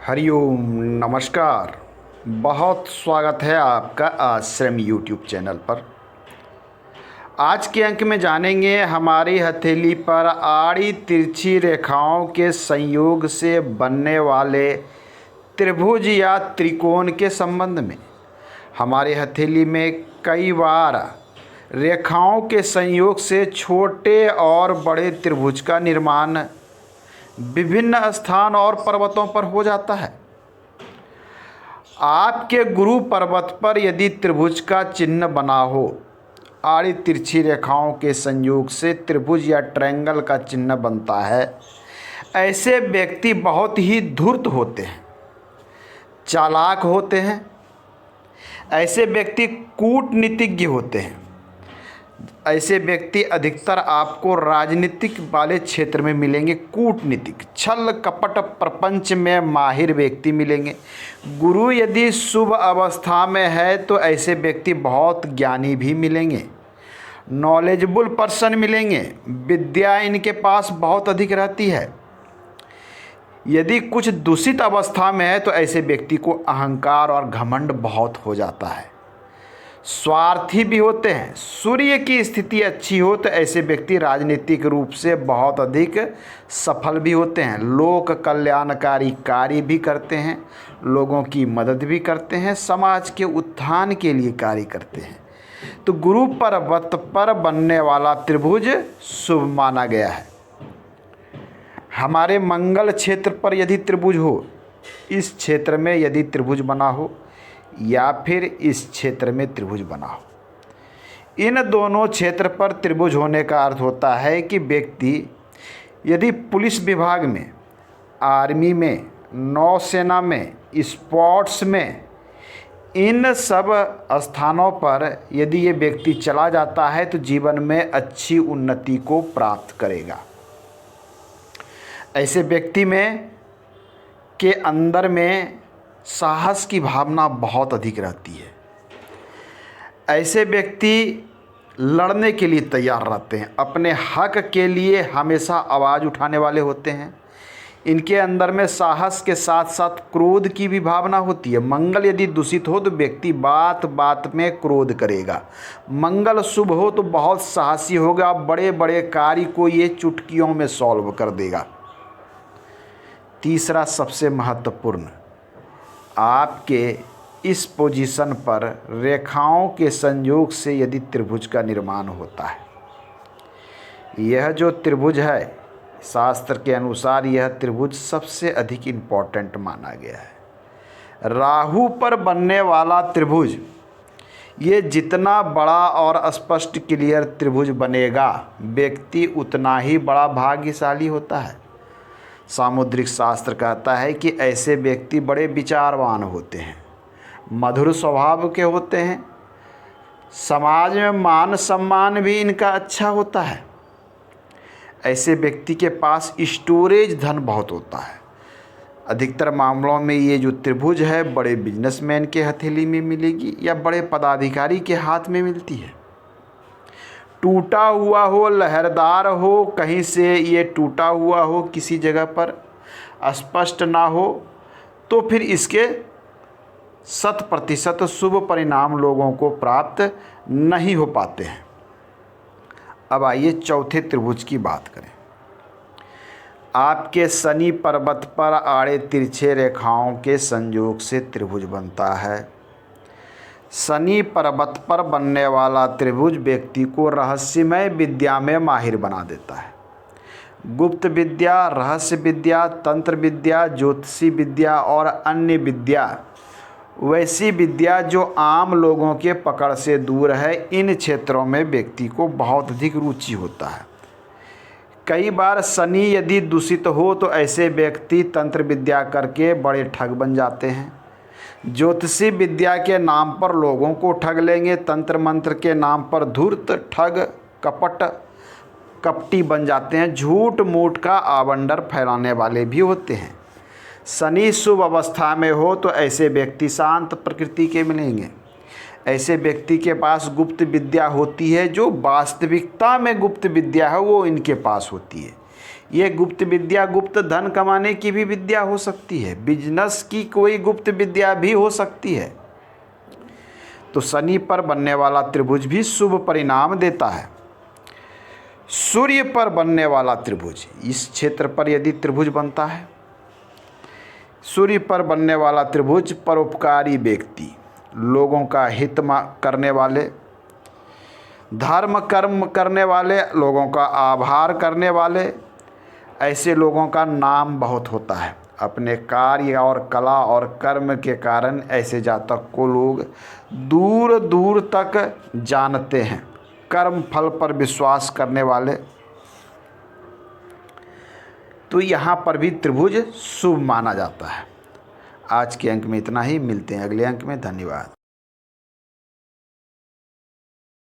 हरिओम नमस्कार। बहुत स्वागत है आपका आश्रम यूट्यूब चैनल पर। आज के अंक में जानेंगे हमारी हथेली पर आड़ी तिरछी रेखाओं के संयोग से बनने वाले त्रिभुज या त्रिकोण के संबंध में। हमारे हथेली में कई बार रेखाओं के संयोग से छोटे और बड़े त्रिभुज का निर्माण विभिन्न स्थान और पर्वतों पर हो जाता है। आपके गुरु पर्वत पर यदि त्रिभुज का चिन्ह बना हो, आड़ी तिरछी रेखाओं के संयोग से त्रिभुज या ट्रायंगल का चिन्ह बनता है, ऐसे व्यक्ति बहुत ही धूर्त होते हैं, चालाक होते हैं। ऐसे व्यक्ति कूटनीतिज्ञ होते हैं। ऐसे व्यक्ति अधिकतर आपको राजनीतिक वाले क्षेत्र में मिलेंगे। कूटनीतिक, छल कपट प्रपंच में माहिर व्यक्ति मिलेंगे। गुरु यदि शुभ अवस्था में है तो ऐसे व्यक्ति बहुत ज्ञानी भी मिलेंगे, नॉलेजेबल पर्सन मिलेंगे। विद्या इनके पास बहुत अधिक रहती है। यदि कुछ दूषित अवस्था में है तो ऐसे व्यक्ति को अहंकार और घमंड बहुत हो जाता है। स्वार्थी भी होते हैं। सूर्य की स्थिति अच्छी हो तो ऐसे व्यक्ति राजनीतिक रूप से बहुत अधिक सफल भी होते हैं। लोक कल्याणकारी कार्य भी करते हैं, लोगों की मदद भी करते हैं, समाज के उत्थान के लिए कार्य करते हैं। तो गुरु पर्वत पर बनने वाला त्रिभुज शुभ माना गया है। हमारे मंगल क्षेत्र पर यदि त्रिभुज हो, इस क्षेत्र में यदि त्रिभुज बना हो या फिर इस क्षेत्र में त्रिभुज बना हो, इन दोनों क्षेत्र पर त्रिभुज होने का अर्थ होता है कि व्यक्ति यदि पुलिस विभाग में, आर्मी में, नौसेना में, स्पोर्ट्स में, इन सब स्थानों पर यदि ये व्यक्ति चला जाता है तो जीवन में अच्छी उन्नति को प्राप्त करेगा। ऐसे व्यक्ति में के अंदर में साहस की भावना बहुत अधिक रहती है। ऐसे व्यक्ति लड़ने के लिए तैयार रहते हैं, अपने हक के लिए हमेशा आवाज़ उठाने वाले होते हैं। इनके अंदर में साहस के साथ साथ क्रोध की भी भावना होती है। मंगल यदि दूषित हो तो व्यक्ति बात बात में क्रोध करेगा। मंगल शुभ हो तो बहुत साहसी होगा, बड़े बड़े कार्य को ये चुटकियों में सॉल्व कर देगा। तीसरा सबसे महत्वपूर्ण, आपके इस पोजीशन पर रेखाओं के संयोग से यदि त्रिभुज का निर्माण होता है, यह जो त्रिभुज है, शास्त्र के अनुसार यह त्रिभुज सबसे अधिक इम्पोर्टेंट माना गया है। राहु पर बनने वाला त्रिभुज, ये जितना बड़ा और स्पष्ट क्लियर त्रिभुज बनेगा, व्यक्ति उतना ही बड़ा भाग्यशाली होता है। सामुद्रिक शास्त्र कहता है कि ऐसे व्यक्ति बड़े विचारवान होते हैं, मधुर स्वभाव के होते हैं, समाज में मान सम्मान भी इनका अच्छा होता है। ऐसे व्यक्ति के पास स्टोरेज धन बहुत होता है। अधिकतर मामलों में ये जो त्रिभुज है बड़े बिजनेसमैन के हथेली में मिलेगी या बड़े पदाधिकारी के हाथ में मिलती है। टूटा हुआ हो, लहरदार हो, कहीं से ये टूटा हुआ हो, किसी जगह पर स्पष्ट ना हो, तो फिर इसके 100% शुभ परिणाम लोगों को प्राप्त नहीं हो पाते हैं। अब आइए चौथे त्रिभुज की बात करें। आपके शनि पर्वत पर आड़े तिरछे रेखाओं के संयोग से त्रिभुज बनता है। शनि पर्वत पर बनने वाला त्रिभुज व्यक्ति को रहस्यमय विद्या में माहिर बना देता है। गुप्त विद्या, रहस्य विद्या, तंत्र विद्या, ज्योतिषी विद्या और अन्य विद्या, वैसी विद्या जो आम लोगों के पकड़ से दूर है, इन क्षेत्रों में व्यक्ति को बहुत अधिक रुचि होता है। कई बार शनि यदि दूषित हो तो ऐसे व्यक्ति तंत्र विद्या करके बड़े ठग बन जाते हैं। ज्योतिषी विद्या के नाम पर लोगों को ठग लेंगे, तंत्र मंत्र के नाम पर धूर्त, ठग, कपट, कपटी बन जाते हैं। झूठ मूठ का आवंडर फैलाने वाले भी होते हैं। शनि शुभ अवस्था में हो तो ऐसे व्यक्ति शांत प्रकृति के मिलेंगे। ऐसे व्यक्ति के पास गुप्त विद्या होती है, जो वास्तविकता में गुप्त विद्या है वो इनके पास होती है। ये गुप्त विद्या गुप्त धन कमाने की भी विद्या हो सकती है, बिजनेस की कोई गुप्त विद्या भी हो सकती है। तो शनि पर बनने वाला त्रिभुज भी शुभ परिणाम देता है। सूर्य पर बनने वाला त्रिभुज, इस क्षेत्र पर यदि त्रिभुज बनता है, सूर्य पर बनने वाला त्रिभुज परोपकारी व्यक्ति, लोगों का हित करने वाले, धर्म कर्म करने वाले, लोगों का आभार करने वाले, ऐसे लोगों का नाम बहुत होता है। अपने कार्य और कला और कर्म के कारण ऐसे जातक को लोग दूर दूर तक जानते हैं। कर्म फल पर विश्वास करने वाले, तो यहाँ पर भी त्रिभुज शुभ माना जाता है। आज के अंक में इतना ही, मिलते हैं अगले अंक में। धन्यवाद।